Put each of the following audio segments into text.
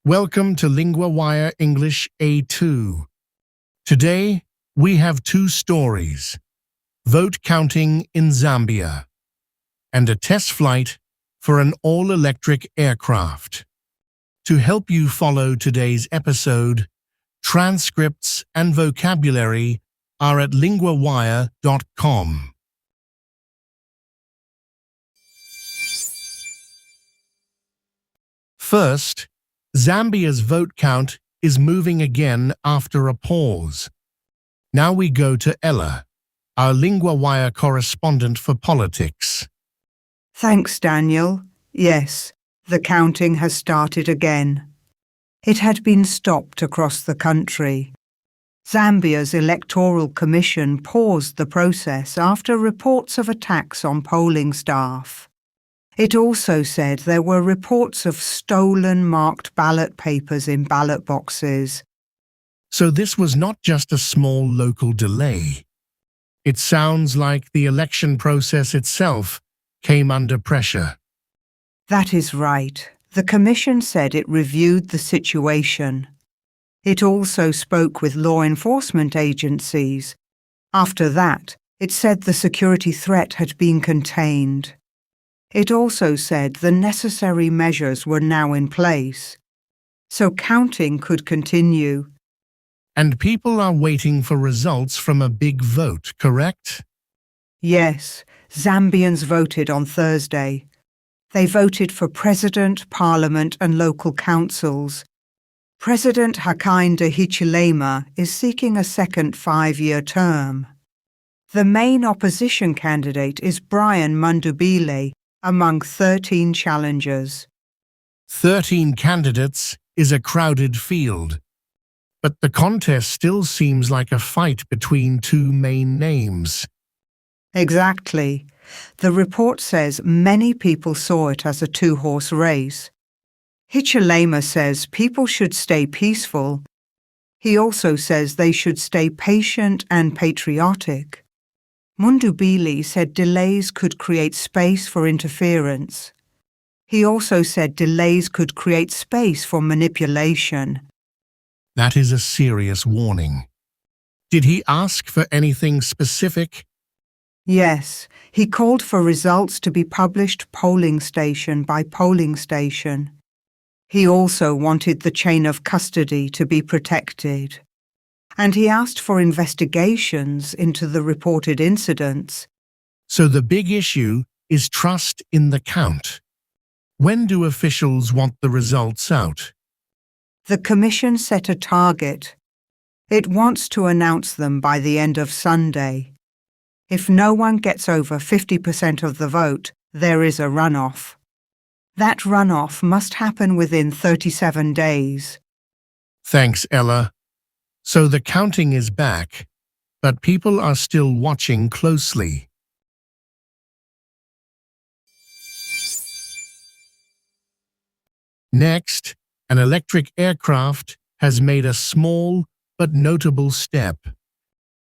Welcome to LinguaWire English A2. Today, we have two stories: vote counting in Zambia and a test flight for an all-electric aircraft. To help you follow today's episode, transcripts and vocabulary are at LinguaWire.com. First, Zambia's vote count is moving again after a pause. Now we go to Ella, our LinguaWire correspondent for politics. Thanks, Daniel. Yes, the counting has started again. It had been stopped across the country. Zambia's Electoral Commission paused the process after reports of attacks on polling staff. It also said there were reports of stolen marked ballot papers in ballot boxes. So this was not just a small local delay. It sounds like the election process itself came under pressure. That is right. The Commission said it reviewed the situation. It also spoke with law enforcement agencies. After that, it said the security threat had been contained. It also said the necessary measures were now in place, so counting could continue. And people are waiting for results from a big vote, correct? Yes, Zambians voted on Thursday. They voted for President, Parliament and local councils. President Hakainde Hichilema is seeking a second 5-year term. The main opposition candidate is Brian Mundubile, among 13 challengers. 13 candidates is a crowded field, but the contest still seems like a fight between two main names. Exactly. The report says many people saw it as a two-horse race. Hichilema says people should stay peaceful. He also says they should stay patient and patriotic. Mundubile said delays could create space for interference. He also said delays could create space for manipulation. That is a serious warning. Did he ask for anything specific? Yes, he called for results to be published polling station by polling station. He also wanted the chain of custody to be protected. And he asked for investigations into the reported incidents. So the big issue is trust in the count. When do officials want the results out? The Commission set a target. It wants to announce them by the end of Sunday. If no one gets over 50% of the vote, there is a runoff. That runoff must happen within 37 days. Thanks, Ella. So the counting is back, but people are still watching closely. Next, an electric aircraft has made a small but notable step.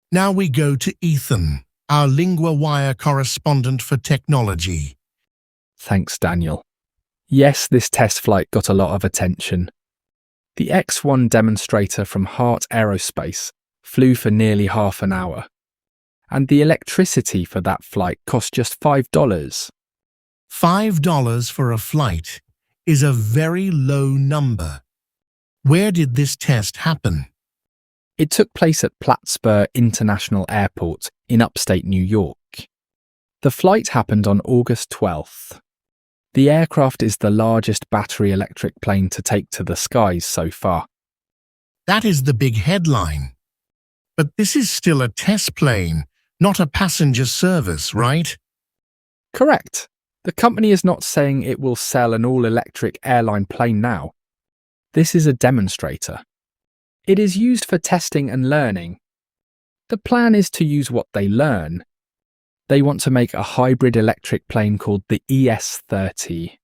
Now we go to Ethan, our LinguaWire correspondent for technology. Thanks, Daniel. Yes, this test flight got a lot of attention. The X-1 demonstrator from Heart Aerospace flew for nearly half an hour, and the electricity for that flight cost just $5. $5 for a flight is a very low number. Where did this test happen? It took place at Plattsburgh International Airport in upstate New York. The flight happened on August 12th. The aircraft is the largest battery electric plane to take to the skies so far. That is the big headline. But this is still a test plane, not a passenger service, right? Correct. The company is not saying it will sell an all-electric airline plane now. This is a demonstrator. It is used for testing and learning. The plan is to use what they learn. They want to make a hybrid electric plane called the ES-30.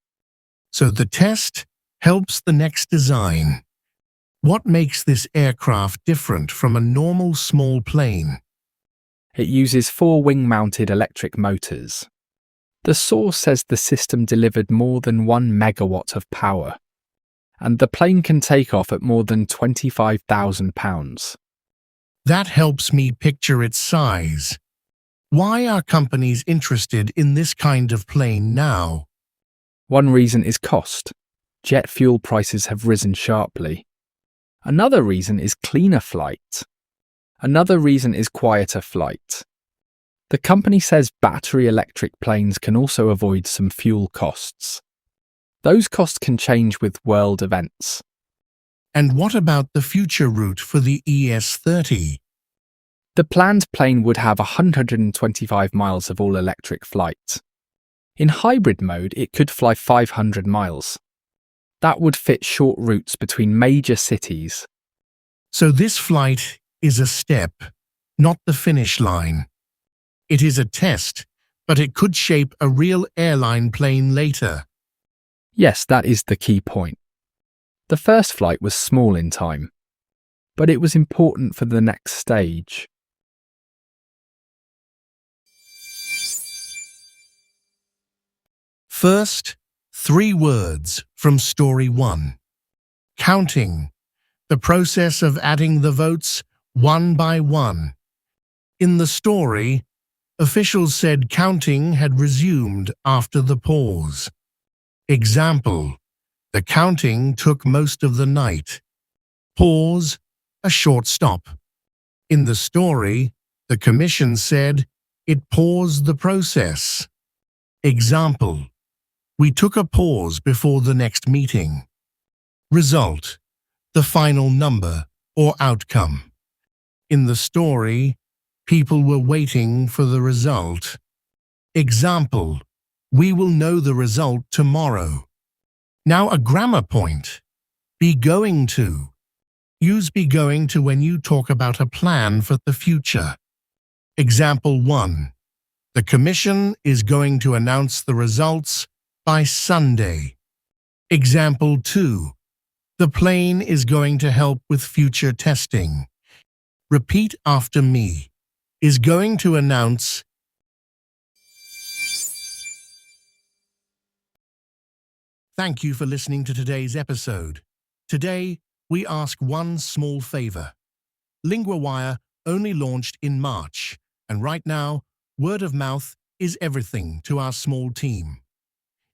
So the test helps the next design. What makes this aircraft different from a normal small plane? It uses 4 wing-mounted electric motors. The source says the system delivered more than 1 megawatt of power, and the plane can take off at more than 25,000 pounds. That helps me picture its size. Why are companies interested in this kind of plane now? One reason is cost. Jet fuel prices have risen sharply. Another reason is cleaner flight. Another reason is quieter flight. The company says battery electric planes can also avoid some fuel costs. Those costs can change with world events. And what about the future route for the ES-30? The planned plane would have 125 miles of all-electric flight. In hybrid mode, it could fly 500 miles. That would fit short routes between major cities. So this flight is a step, not the finish line. It is a test, but it could shape a real airline plane later. Yes, that is the key point. The first flight was small in time, but it was important for the next stage. First, 3 words from Story 1. Counting, the process of adding the votes one by one. In the story, officials said counting had resumed after the pause. Example, the counting took most of the night. Pause, a short stop. In the story, the commission said it paused the process. Example, we took a pause before the next meeting. Result, the final number or outcome. In the story, people were waiting for the result. Example, we will know the result tomorrow. Now a grammar point. Be going to. Use be going to when you talk about a plan for the future. Example 1. The commission is going to announce the results by Sunday. Example 2. The plane is going to help with future testing. Repeat after me. Is going to announce. Thank you for listening to today's episode. Today, we ask one small favor. LinguaWire only launched in March, and right now, word of mouth is everything to our small team.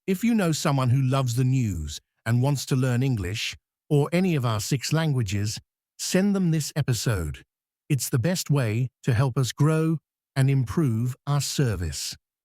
If you know someone who loves the news and wants to learn English, or any of our 6 languages, send them this episode. It's the best way to help us grow and improve our service.